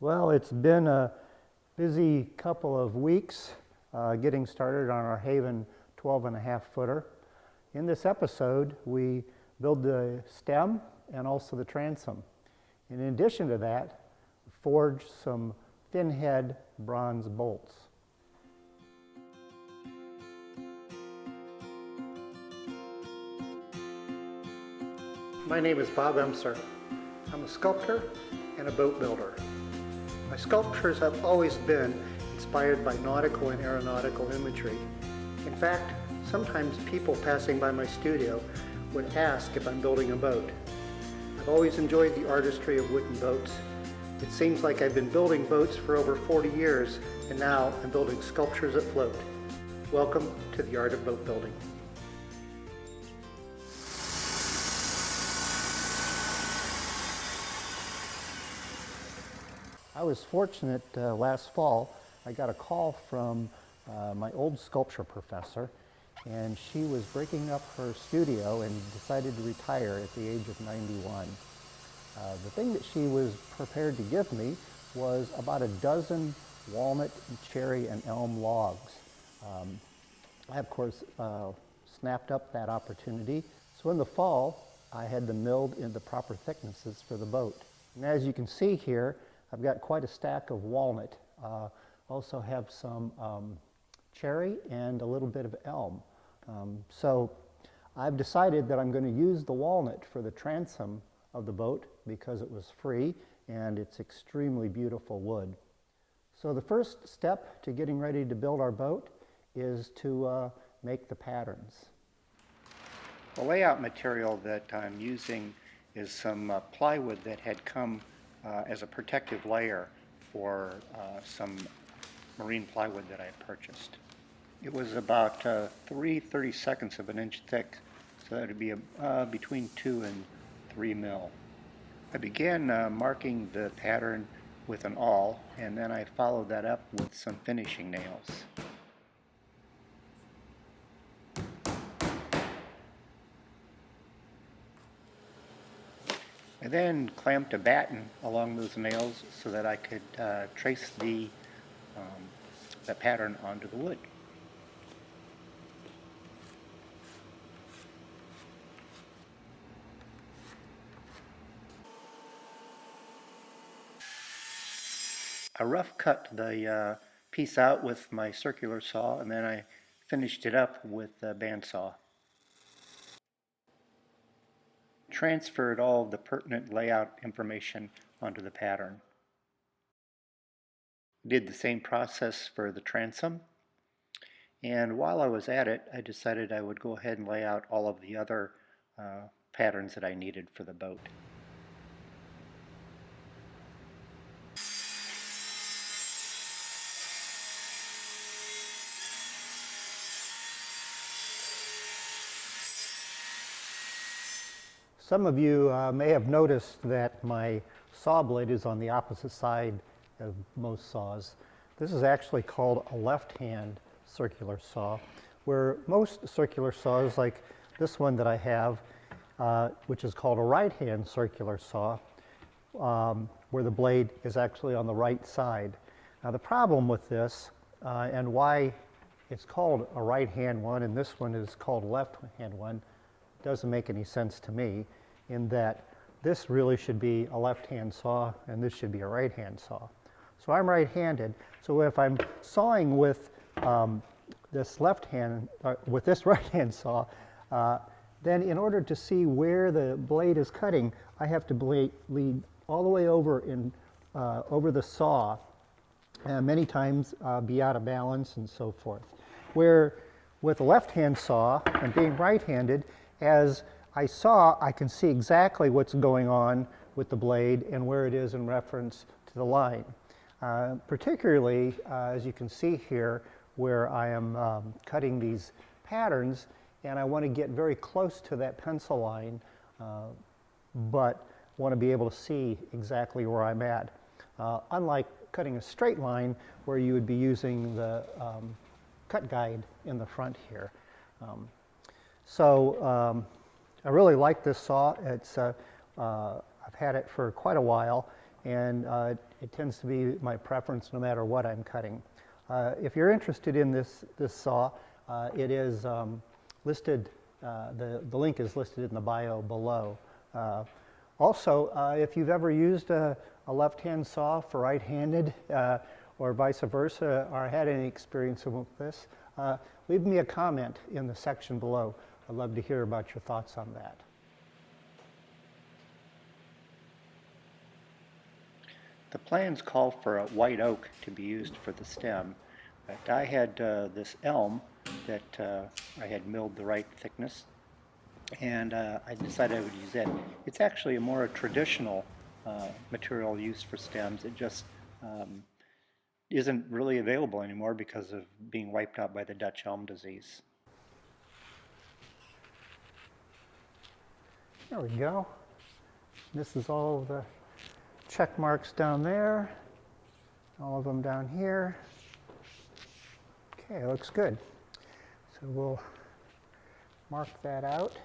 Well, it's been a busy couple of weeks getting started on our Haven 12.5 footer. In this episode, we build the stem and also the transom. And in addition to that, forge some thin head bronze bolts. My name is Bob Emser. I'm a sculptor and a boat builder. My sculptures have always been inspired by nautical and aeronautical imagery. In fact, sometimes people passing by my studio would ask if I'm building a boat. I've always enjoyed the artistry of wooden boats. It seems like I've been building boats for over 40 years, and now I'm building sculptures that float. Welcome to the Art of Boat Building. I was fortunate last fall. I got a call from my old sculpture professor, and she was breaking up her studio and decided to retire at the age of 91. The thing that she was prepared to give me was about a dozen walnut, cherry, and elm logs. I, of course, snapped up that opportunity. So in the fall, I had them milled into proper thicknesses for the boat. And as you can see here, I've got quite a stack of walnut. Also have some cherry and a little bit of elm. So I've decided that I'm going to use the walnut for the transom of the boat because it was free and it's extremely beautiful wood. So the first step to getting ready to build our boat is to make the patterns. The layout material that I'm using is some plywood that had come as a protective layer for some marine plywood that I purchased. It was about 3/32 of an inch thick, so that would be between 2 and 3 mil. I began marking the pattern with an awl, and then I followed that up with some finishing nails. I then clamped a batten along those nails so that I could trace the pattern onto the wood. I rough cut the piece out with my circular saw, and then I finished it up with a bandsaw. Transferred all of the pertinent layout information onto the pattern. Did the same process for the transom, and while I was at it, I decided I would go ahead and lay out all of the other patterns that I needed for the boat. Some of you may have noticed that my saw blade is on the opposite side of most saws. This is actually called a left-hand circular saw, where most circular saws, like this one that I have, which is called a right-hand circular saw, where the blade is actually on the right side. Now the problem with this, and why it's called a right-hand one and this one is called a left-hand one, doesn't make any sense to me, in that this really should be a left-hand saw and this should be a right-hand saw. So I'm right-handed, so if I'm sawing with this right-hand saw, then in order to see where the blade is cutting, I have to lean all the way over over the saw, and many times be out of balance and so forth. Where with a left-hand saw and being right-handed, as I saw, I can see exactly what's going on with the blade and where it is in reference to the line. Particularly, as you can see here, where I am cutting these patterns, and I want to get very close to that pencil line, but want to be able to see exactly where I'm at. Unlike cutting a straight line, where you would be using the cut guide in the front here. I really like this saw. It's I've had it for quite a while, and it tends to be my preference no matter what I'm cutting. If you're interested in this saw, it is listed, the link is listed in the bio below. Also, if you've ever used a left-hand saw for right-handed or vice versa, or had any experience with this, leave me a comment in the section below. I'd love to hear about your thoughts on that. The plans call for a white oak to be used for the stem, but I had this elm that I had milled the right thickness, and I decided I would use it. It's actually a more traditional material used for stems. It just isn't really available anymore because of being wiped out by the Dutch elm disease. There we go. This is all of the check marks down there, all of them down here. Okay, looks good. So we'll mark that out.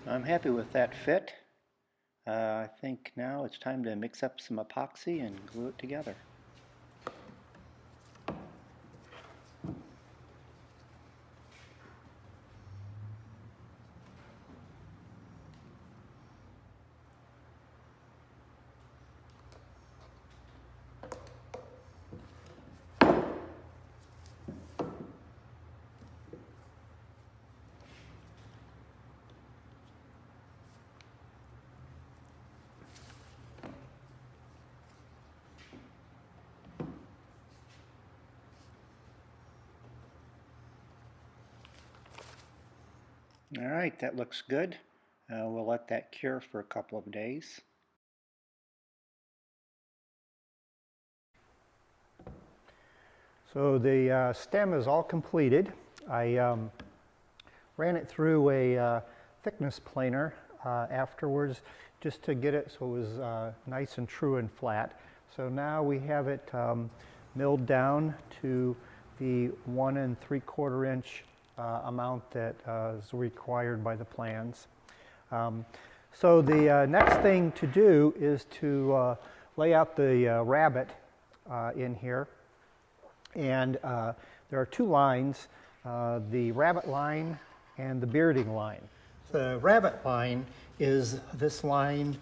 I'm happy with that fit. I think now it's time to mix up some epoxy and glue it together. All right, that looks good. We'll let that cure for a couple of days. So the stem is all completed. I ran it through a thickness planer afterwards just to get it so it was nice and true and flat. So now we have it milled down to the 1 3/4 inch amount that is required by the plans. So the next thing to do is to lay out the rabbet in here. And there are two lines, the rabbet line and the bearding line. The rabbet line is this line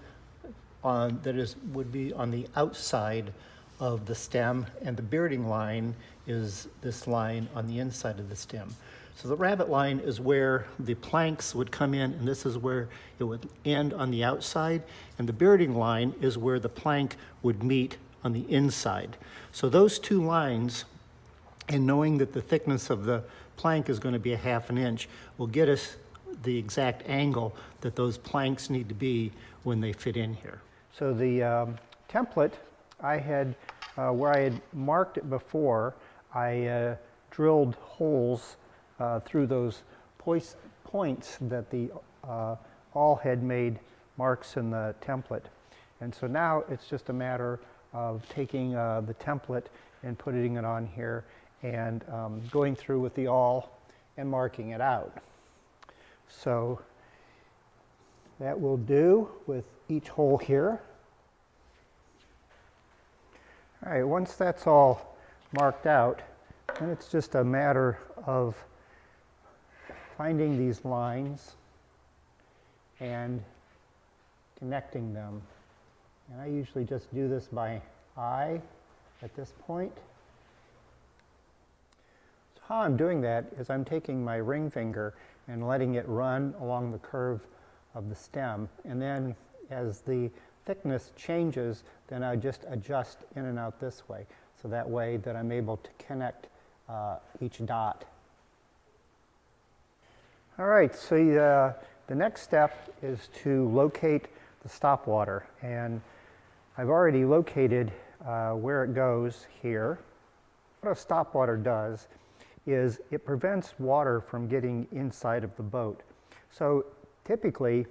that would be on the outside of the stem, and the bearding line is this line on the inside of the stem. So the rabbet line is where the planks would come in, and this is where it would end on the outside, and the bearding line is where the plank would meet on the inside. So those two lines, and knowing that the thickness of the plank is going to be a 1/2 inch, will get us the exact angle that those planks need to be when they fit in here. So the template, I had, where I had marked it before, I drilled holes through those points that the awl had made marks in the template. And so now it's just a matter of taking the template and putting it on here and going through with the awl and marking it out. So that will do with each hole here. All right, once that's all marked out, then it's just a matter of finding these lines and connecting them. And I usually just do this by eye. at this point. So how I'm doing that is I'm taking my ring finger and letting it run along the curve of the stem, and then as the thickness changes, then I just adjust in and out this way, so that way that I'm able to connect each dot. All right, so the next step is to locate the stop water, and I've already located where it goes here. What a stop water does is it prevents water from getting inside of the boat. So typically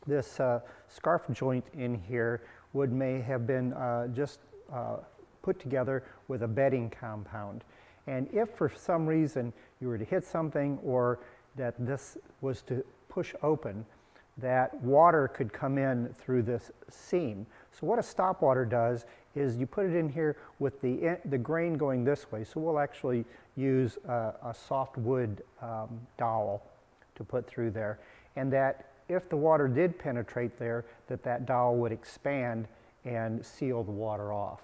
this scarf joint in here may have been just put together with a bedding compound. And if for some reason you were to hit something or that this was to push open, that water could come in through this seam. So what a stop water does is you put it in here with the grain going this way. So we'll actually use a soft wood dowel to put through there. And that if the water did penetrate there, that dowel would expand and seal the water off.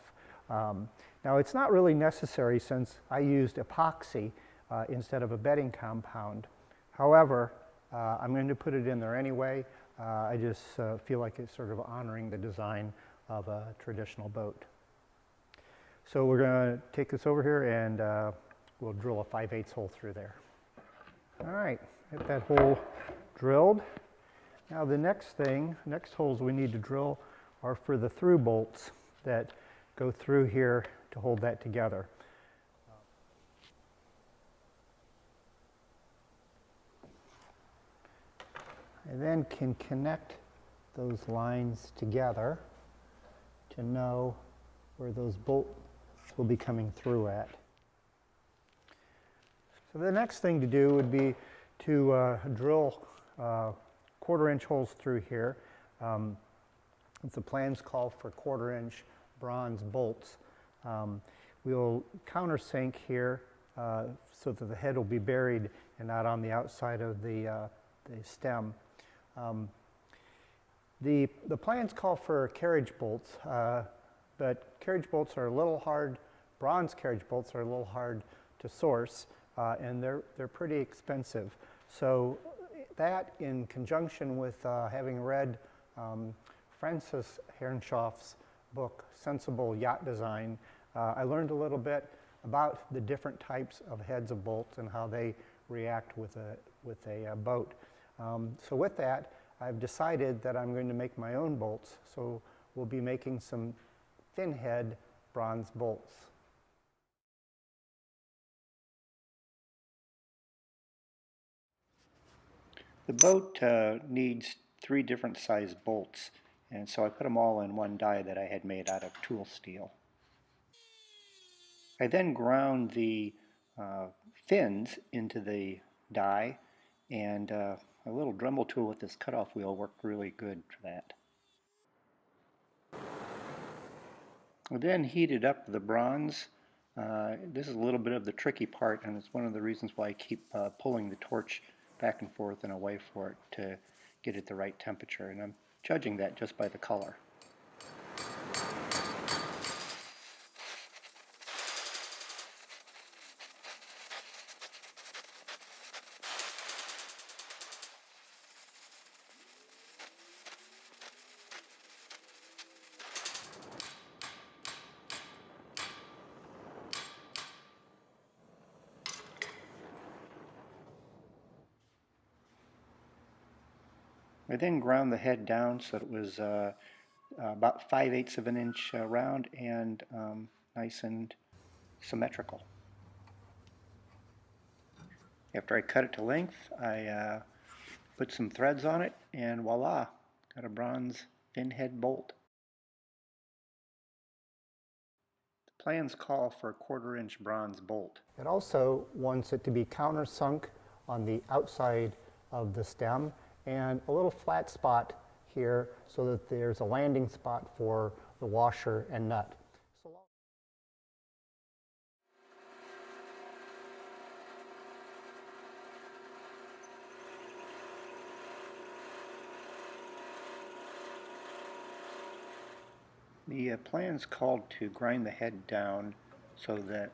Now it's not really necessary since I used epoxy instead of a bedding compound. However, I'm going to put it in there anyway. I just feel like it's sort of honoring the design of a traditional boat. So we're going to take this over here and we'll drill a 5/8 hole through there. All right, get that hole drilled. Now the next holes we need to drill are for the through bolts that go through here to hold that together. I then can connect those lines together to know where those bolts will be coming through at. So the next thing to do would be to drill 1/4-inch holes through here. The plans call for 1/4-inch bronze bolts. We'll countersink here so that the head will be buried and not on the outside of the stem. The plans call for carriage bolts, but carriage bolts are a little hard. Bronze carriage bolts are a little hard to source, and they're pretty expensive. So that, in conjunction with having read Francis Herrenschaft's book, Sensible Yacht Design, I learned a little bit about the different types of heads of bolts and how they react with a boat. So with that, I've decided that I'm going to make my own bolts. So we'll be making some thin head bronze bolts. The boat needs 3 different size bolts, and so I put them all in one die that I had made out of tool steel. I then ground the fins into the die, and a little Dremel tool with this cutoff wheel worked really good for that. I then heated up the bronze. This is a little bit of the tricky part, and it's one of the reasons why I keep pulling the torch back and forth and away for it to get it the right temperature, and I'm judging that just by the color. I then ground the head down so that it was about 5/8 of an inch round and nice and symmetrical. After I cut it to length, I put some threads on it, and voila, got a bronze fin head bolt. The plans call for a 1/4-inch bronze bolt. It also wants it to be countersunk on the outside of the stem, and a little flat spot here so that there's a landing spot for the washer and nut. The plan's called to grind the head down so that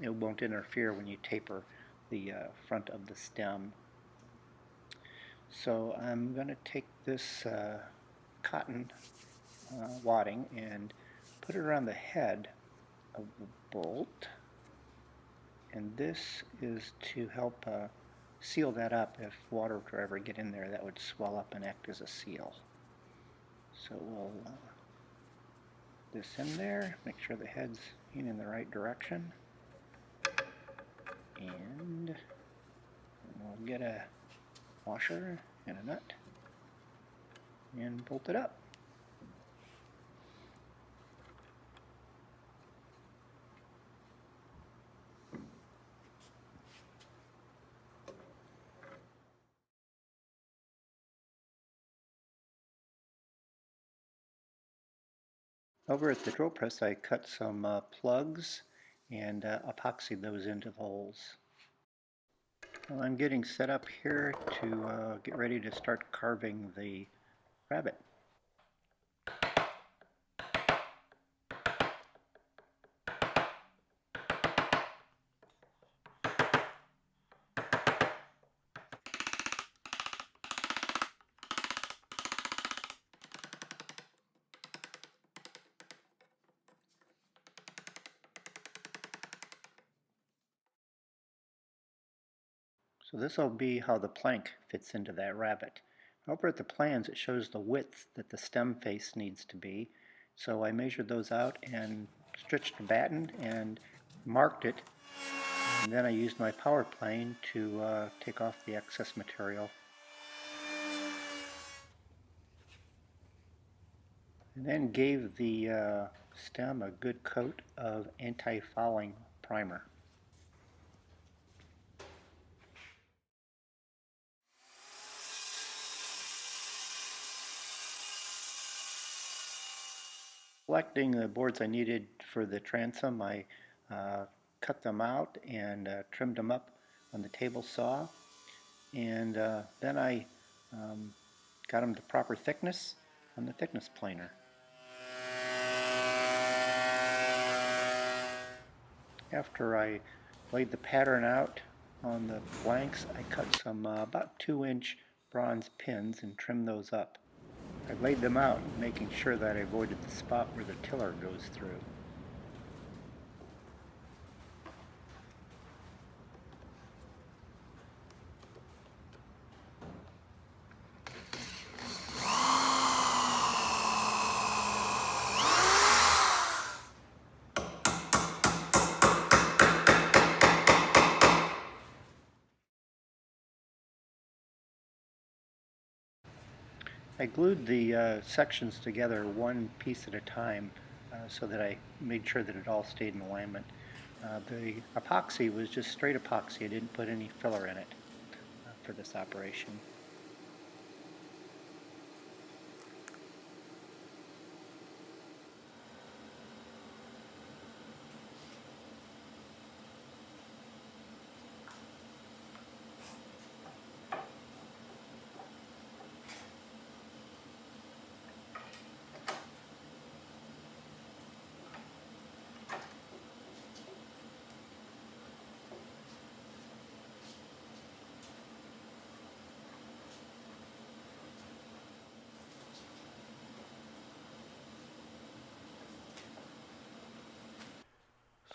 it won't interfere when you taper the front of the stem. So I'm going to take this cotton wadding and put it around the head of the bolt, and this is to help seal that up. If water were to ever get in there, that would swell up and act as a seal. So we'll this in there, make sure the head's in the right direction, and we'll get a washer and a nut and bolt it up. Over at the drill press, I cut some plugs and epoxied those into the holes. Well, I'm getting set up here to get ready to start carving the rabbit. So this will be how the plank fits into that rabbit. Over at the plans, it shows the width that the stem face needs to be. So I measured those out and stretched a batten and marked it. And then I used my power plane to take off the excess material. And then gave the stem a good coat of anti-fouling primer. Selecting the boards I needed for the transom, I cut them out and trimmed them up on the table saw, and then I got them the proper thickness on the thickness planer. After I laid the pattern out on the blanks, I cut some about 2-inch bronze pins and trimmed those up. I laid them out, making sure that I avoided the spot where the tiller goes through. I glued the sections together one piece at a time so that I made sure that it all stayed in alignment. The epoxy was just straight epoxy. I didn't put any filler in it for this operation.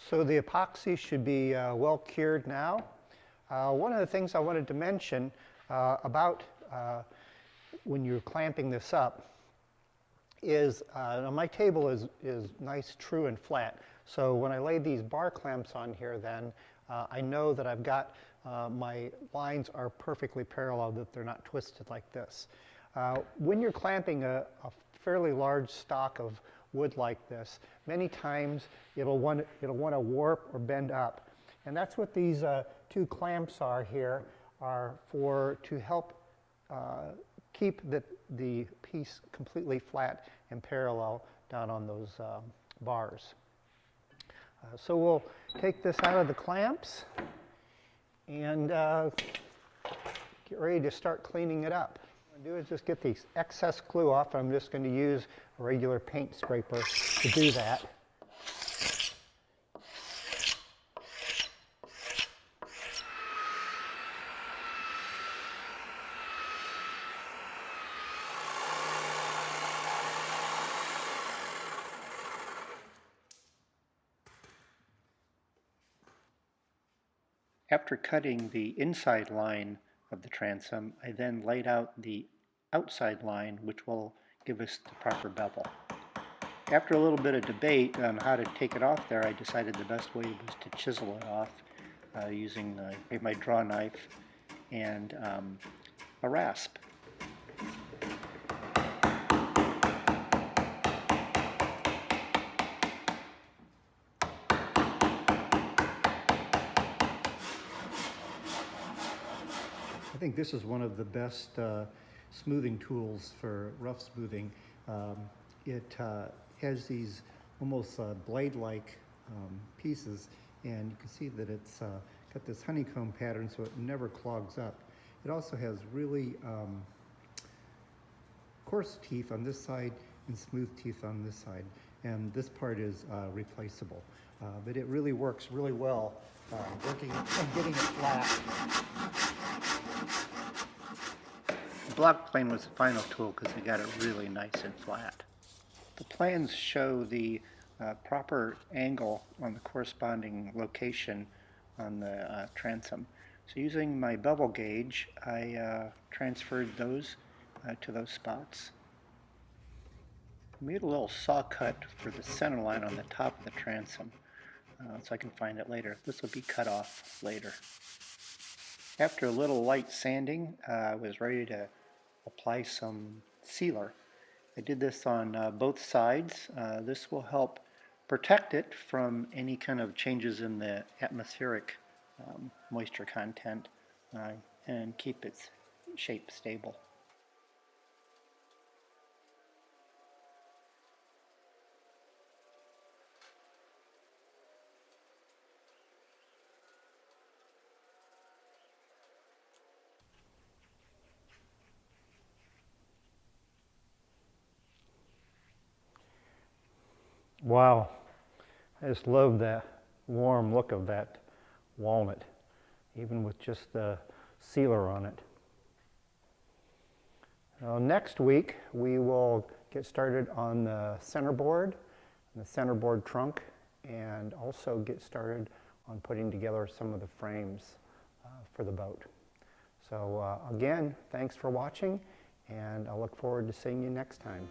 So the epoxy should be well cured now. One of the things I wanted to mention about when you're clamping this up is my table is nice, true, and flat. So when I lay these bar clamps on here, then I know that I've got my lines are perfectly parallel, that they're not twisted like this. When you're clamping a fairly large stock of wood like this, many times it'll want to warp or bend up, and that's what these two clamps are here, are for, to help keep the piece completely flat and parallel down on those bars. So we'll take this out of the clamps and get ready to start cleaning it up. What I'm going to do is just get the excess glue off. I'm just going to use a regular paint scraper to do that. After cutting the inside line of the transom, I then laid out the outside line, which will give us the proper bevel. After a little bit of debate on how to take it off there, I decided the best way was to chisel it off using my draw knife and a rasp. I think this is one of the best smoothing tools for rough smoothing. It has these almost blade-like pieces, and you can see that it's got this honeycomb pattern so it never clogs up. It also has really coarse teeth on this side and smooth teeth on this side, and this part is replaceable. But it really works really well working and getting it flat. The block plane was the final tool because they got it really nice and flat. The plans show the proper angle on the corresponding location on the transom. So using my bevel gauge, I transferred those to those spots. I made a little saw cut for the center line on the top of the transom so I can find it later. This will be cut off later. After a little light sanding, I was ready to apply some sealer. I did this on both sides. This will help protect it from any kind of changes in the atmospheric moisture content and keep its shape stable. Wow, I just love that warm look of that walnut, even with just the sealer on it. Next week we will get started on the centerboard and the centerboard trunk, and also get started on putting together some of the frames for the boat. So again, thanks for watching, and I look forward to seeing you next time.